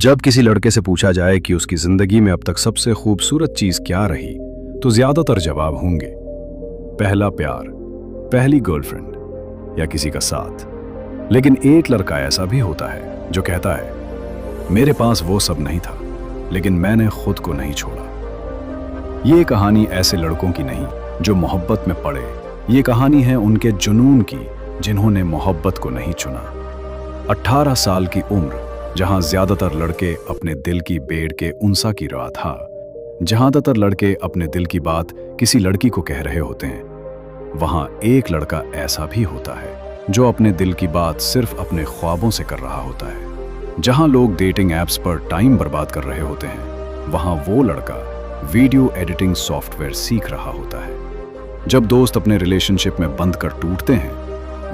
जब किसी लड़के से पूछा जाए कि उसकी जिंदगी में अब तक सबसे खूबसूरत चीज क्या रही, तो ज्यादातर जवाब होंगे पहला प्यार, पहली गर्लफ्रेंड या किसी का साथ। लेकिन एक लड़का ऐसा भी होता है जो कहता है, मेरे पास वो सब नहीं था, लेकिन मैंने खुद को नहीं छोड़ा। ये कहानी ऐसे लड़कों की नहीं जो मोहब्बत में पड़े, ये कहानी है उनके जुनून की जिन्होंने मोहब्बत को नहीं चुना। 18 साल की उम्र, जहां ज्यादातर लड़के अपने दिल की बेड़ के उनसा की राह था, जहां ज्यादातर लड़के अपने दिल की बात किसी लड़की को कह रहे होते हैं, वहां एक लड़का ऐसा भी होता है जो अपने दिल की बात सिर्फ अपने ख्वाबों से कर रहा होता है। जहां लोग डेटिंग ऐप्स पर टाइम बर्बाद कर रहे होते हैं, वहां वो लड़का वीडियो एडिटिंग सॉफ्टवेयर सीख रहा होता है। जब दोस्त अपने रिलेशनशिप में बंद कर टूटते हैं,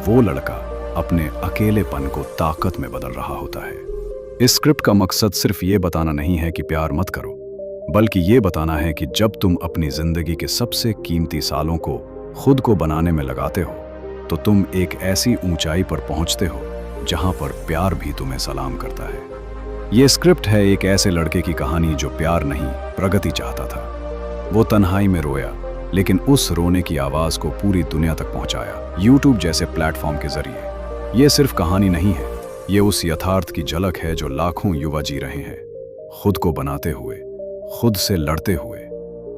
वो लड़का अपने अकेलेपन को ताकत में बदल रहा होता है। इस स्क्रिप्ट का मकसद सिर्फ ये बताना नहीं है कि प्यार मत करो, बल्कि ये बताना है कि जब तुम अपनी जिंदगी के सबसे कीमती सालों को खुद को बनाने में लगाते हो, तो तुम एक ऐसी ऊंचाई पर पहुंचते हो जहां पर प्यार भी तुम्हें सलाम करता है। ये स्क्रिप्ट है एक ऐसे लड़के की कहानी जो प्यार नहीं, प्रगति चाहता था। वो तन्हाई में रोया, लेकिन उस रोने की आवाज को पूरी दुनिया तक पहुंचाया, यूट्यूब जैसे प्लेटफॉर्म के जरिए। ये सिर्फ कहानी नहीं है, ये उस यथार्थ की झलक है जो लाखों युवा जी रहे हैं, खुद को बनाते हुए, खुद से लड़ते हुए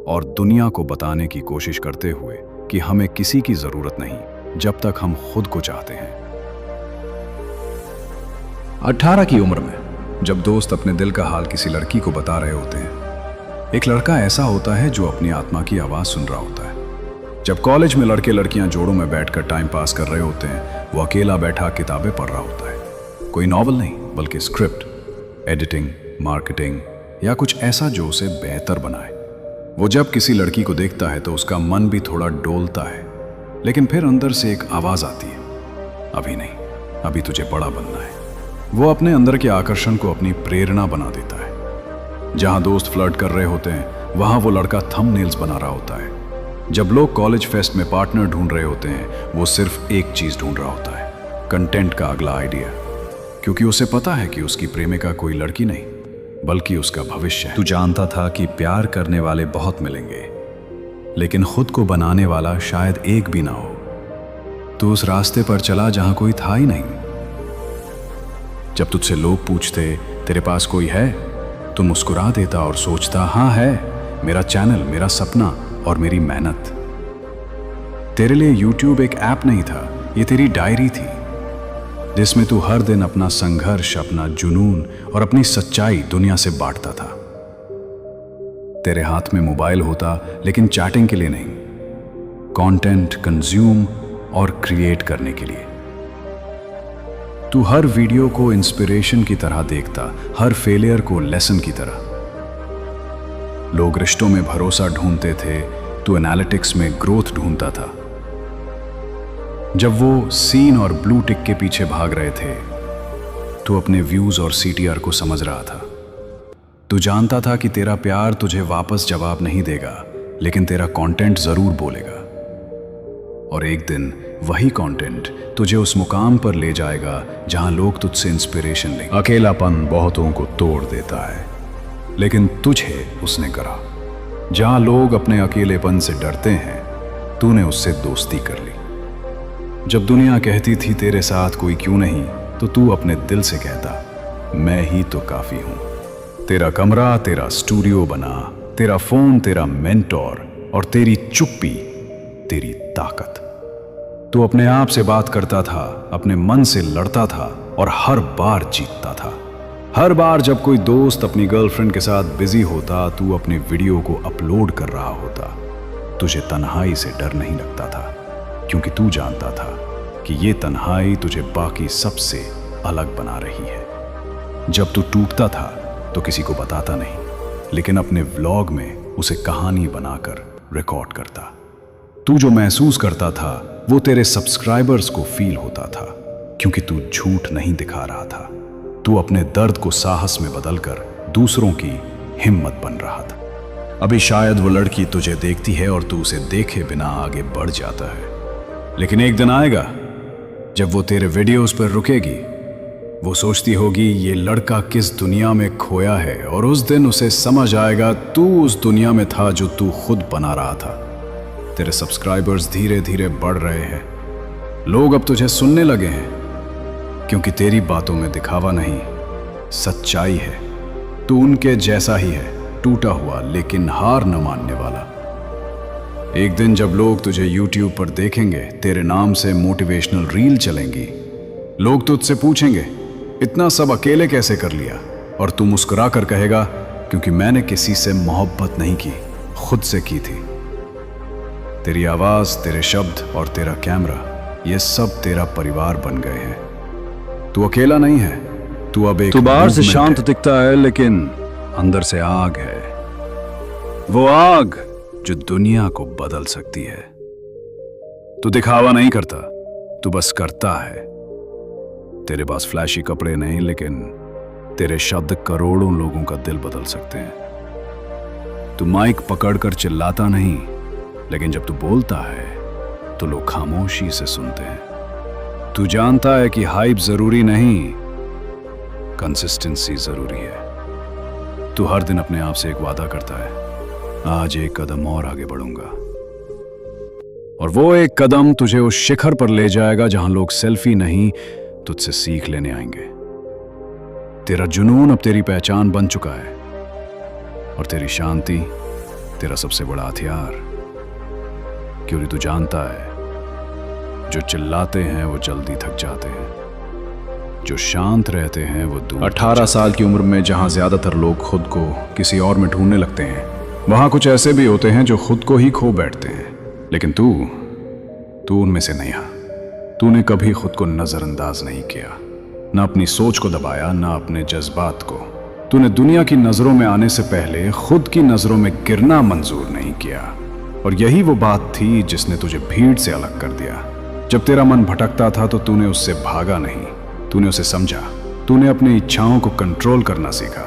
और दुनिया को बताने की कोशिश करते हुए कि हमें किसी की जरूरत नहीं जब तक हम खुद को चाहते हैं। 18 की उम्र में जब दोस्त अपने दिल का हाल किसी लड़की को बता रहे होते हैं, एक लड़का ऐसा होता है जो अपनी आत्मा की आवाज सुन रहा होता है। जब कॉलेज में लड़के लड़कियां जोड़ों में बैठकर टाइम पास कर रहे होते हैं, वो अकेला बैठा किताबें पढ़ रहा होता है। कोई नॉवल नहीं, बल्कि स्क्रिप्ट, एडिटिंग, मार्केटिंग या कुछ ऐसा जो उसे बेहतर बनाए। वो जब किसी लड़की को देखता है तो उसका मन भी थोड़ा डोलता है, लेकिन फिर अंदर से एक आवाज आती है, अभी नहीं, अभी तुझे बड़ा बनना है। वो अपने अंदर के आकर्षण को अपनी प्रेरणा बना देता है। जहां दोस्त फ्लर्ट कर रहे होते हैं, वहां वो लड़का थंबनेल्स बना रहा होता है। जब लोग कॉलेज फेस्ट में पार्टनर ढूंढ रहे होते हैं, वो सिर्फ एक चीज ढूंढ रहा होता है, कंटेंट का अगला आइडिया, क्योंकि उसे पता है कि उसकी प्रेमिका कोई लड़की नहीं, बल्कि उसका भविष्य है। तू जानता था कि प्यार करने वाले बहुत मिलेंगे, लेकिन खुद को बनाने वाला शायद एक भी ना हो। तू उस रास्ते पर चला जहां कोई था ही नहीं। जब तुझसे लोग पूछते, तेरे पास कोई है, तू मुस्कुरा देता और सोचता, हाँ है, मेरा चैनल, मेरा सपना और मेरी मेहनत। तेरे लिए YouTube एक ऐप नहीं था, ये तेरी डायरी थी, जिसमें तू हर दिन अपना संघर्ष, अपना जुनून और अपनी सच्चाई दुनिया से बांटता था। तेरे हाथ में मोबाइल होता, लेकिन चैटिंग के लिए नहीं, कंटेंट कंज्यूम और क्रिएट करने के लिए। तू हर वीडियो को इंस्पिरेशन की तरह देखता, हर फेलियर को लेसन की तरह। लोग रिश्तों में भरोसा ढूंढते थे, तू एनालिटिक्स में ग्रोथ ढूंढता था। जब वो सीन और ब्लू टिक के पीछे भाग रहे थे, तू अपने व्यूज और CTR को समझ रहा था। तू जानता था कि तेरा प्यार तुझे वापस जवाब नहीं देगा, लेकिन तेरा कंटेंट जरूर बोलेगा। और एक दिन वही कंटेंट तुझे उस मुकाम पर ले जाएगा जहां लोग तुझसे इंस्पिरेशन लेंगे। अकेलापन बहुतों को तोड़ देता है, लेकिन तुझे उसने करा। जहां लोग अपने अकेलेपन से डरते हैं, तूने उससे दोस्ती कर ली। जब दुनिया कहती थी तेरे साथ कोई क्यों नहीं, तो तू अपने दिल से कहता, मैं ही तो काफी हूं। तेरा कमरा तेरा स्टूडियो बना, तेरा फोन तेरा मेंटोर और तेरी चुप्पी तेरी ताकत। तू अपने आप से बात करता था, अपने मन से लड़ता था और हर बार जीतता था। हर बार जब कोई दोस्त अपनी गर्लफ्रेंड के साथ बिजी होता, तू अपनी वीडियो को अपलोड कर रहा होता। तुझे तन्हाई से डर नहीं लगता था, क्योंकि तू जानता था कि ये तन्हाई तुझे बाकी सबसे अलग बना रही है। जब तू टूटता था तो किसी को बताता नहीं, लेकिन अपने व्लॉग में उसे कहानी बनाकर रिकॉर्ड करता। तू जो महसूस करता था वो तेरे सब्सक्राइबर्स को फील होता था, क्योंकि तू झूठ नहीं दिखा रहा था। तू अपने दर्द को साहस में बदलकर दूसरों की हिम्मत बन रहा था। अभी शायद वो लड़की तुझे देखती है और तू उसे देखे बिना आगे बढ़ जाता है, लेकिन एक दिन आएगा जब वो तेरे वीडियोस पर रुकेगी वो सोचती होगी ये लड़का किस दुनिया में खोया है, और उस दिन उसे समझ आएगा तू उस दुनिया में था जो तू खुद बना रहा था। तेरे सब्सक्राइबर्स धीरे धीरे बढ़ रहे हैं, लोग अब तुझे सुनने लगे हैं, क्योंकि तेरी बातों में दिखावा नहीं, सच्चाई है। तू उनके जैसा ही है, टूटा हुआ लेकिन हार न मानने वाला। एक दिन जब लोग तुझे YouTube पर देखेंगे, तेरे नाम से मोटिवेशनल रील चलेंगी, लोग तुझसे पूछेंगे इतना सब अकेले कैसे कर लिया, और तू मुस्कुरा कर कहेगा क्योंकि मैंने किसी से मोहब्बत नहीं की, खुद से की थी। तेरी आवाज, तेरे शब्द और तेरा कैमरा, ये सब तेरा परिवार बन गए हैं। तू अकेला नहीं है, तू अब एक तू बाहर से movement शांत है। दिखता है, लेकिन अंदर से आग है। वो आग जो दुनिया को बदल सकती है। तू दिखावा नहीं करता, तू बस करता है। तेरे पास फ्लैशी कपड़े नहीं, लेकिन तेरे शब्द करोड़ों लोगों का दिल बदल सकते हैं। तू माइक पकड़कर चिल्लाता नहीं, लेकिन जब तू बोलता है तो लोग खामोशी से सुनते हैं। तू जानता है कि हाइप जरूरी नहीं, कंसिस्टेंसी जरूरी है। तू हर दिन अपने आप से एक वादा करता है, आज एक कदम और आगे बढ़ूंगा, और वो एक कदम तुझे उस शिखर पर ले जाएगा जहां लोग सेल्फी नहीं, तुझसे सीख लेने आएंगे। तेरा जुनून अब तेरी पहचान बन चुका है, और तेरी शांति तेरा सबसे बड़ा हथियार। क्योंकि तू जानता है जो चिल्लाते हैं वो जल्दी थक जाते हैं, जो शांत रहते हैं वो दूर। 18 साल की उम्र में जहां ज्यादातर लोग खुद को किसी और में ढूंढने लगते हैं, वहां कुछ ऐसे भी होते हैं जो खुद को ही खो बैठते हैं। लेकिन तू उनमें से नहीं है। तूने कभी खुद को नजरअंदाज नहीं किया, ना अपनी सोच को दबाया, ना अपने जज्बात को। तूने दुनिया की नजरों में आने से पहले खुद की नजरों में गिरना मंजूर नहीं किया, और यही वो बात थी जिसने तुझे भीड़ से अलग कर दिया। जब तेरा मन भटकता था तो तूने उससे भागा नहीं, तूने उसे समझा। तूने अपनी इच्छाओं को कंट्रोल करना सीखा।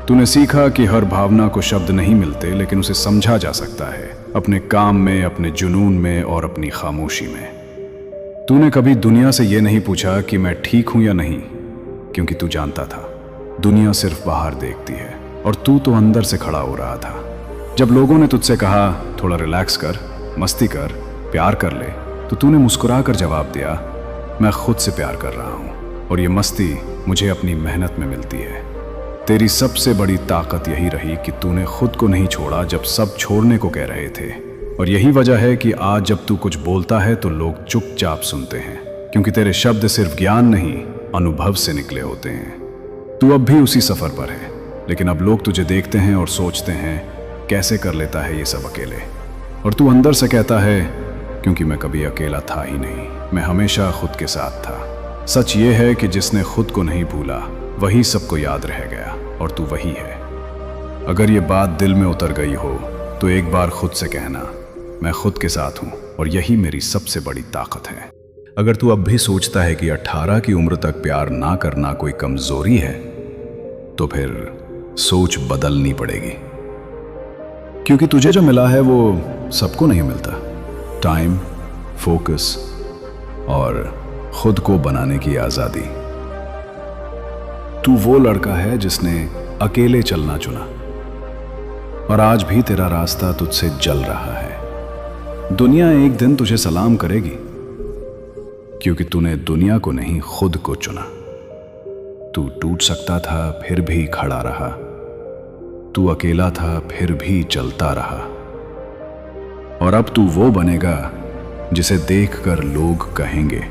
तूने सीखा कि हर भावना को शब्द नहीं मिलते, लेकिन उसे समझा जा सकता है, अपने काम में, अपने जुनून में और अपनी खामोशी में। तूने कभी दुनिया से यह नहीं पूछा कि मैं ठीक हूं या नहीं, क्योंकि तू जानता था दुनिया सिर्फ बाहर देखती है, और तू तो अंदर से खड़ा हो रहा था। जब लोगों ने तुझसे कहा थोड़ा रिलैक्स कर, मस्ती कर, प्यार कर ले, तो तूने मुस्कुरा कर जवाब दिया, मैं खुद से प्यार कर रहा हूं, और ये मस्ती मुझे अपनी मेहनत में मिलती है। तेरी सबसे बड़ी ताकत यही रही कि तूने खुद को नहीं छोड़ा जब सब छोड़ने को कह रहे थे, और यही वजह है कि आज जब तू कुछ बोलता है तो लोग चुपचाप सुनते हैं, क्योंकि तेरे शब्द सिर्फ ज्ञान नहीं, अनुभव से निकले होते हैं। तू अब भी उसी सफर पर है, लेकिन अब लोग तुझे देखते हैं और सोचते हैं कैसे कर लेता है ये सब अकेले, और तू अंदर से कहता है क्योंकि मैं कभी अकेला था ही नहीं, मैं हमेशा खुद के साथ था। सच ये है कि जिसने खुद को नहीं भूला वही सबको याद रह गया, और तू वही है। अगर ये बात दिल में उतर गई हो तो एक बार खुद से कहना, मैं खुद के साथ हूं, और यही मेरी सबसे बड़ी ताकत है। अगर तू अब भी सोचता है कि 18 की उम्र तक प्यार ना करना कोई कमजोरी है, तो फिर सोच बदलनी पड़ेगी, क्योंकि तुझे जो मिला है वो सबको नहीं मिलता। टाइम, फोकस और खुद को बनाने की आजादी। तू वो लड़का है जिसने अकेले चलना चुना, और आज भी तेरा रास्ता तुझसे जल रहा है। दुनिया एक दिन तुझे सलाम करेगी, क्योंकि तूने दुनिया को नहीं खुद को चुना। तू टूट सकता था फिर भी खड़ा रहा, तू अकेला था फिर भी चलता रहा, और अब तू वो बनेगा जिसे देखकर लोग कहेंगे,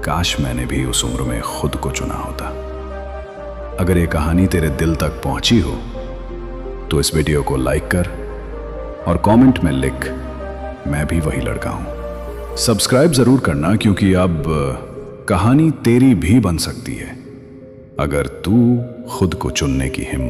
काश मैंने भी उस उम्र में खुद को चुना होता। अगर ये कहानी तेरे दिल तक पहुंची हो तो इस वीडियो को लाइक कर और कमेंट में लिख, मैं भी वही लड़का हूं। सब्सक्राइब जरूर करना, क्योंकि अब कहानी तेरी भी बन सकती है अगर तू खुद को चुनने की हिम्मत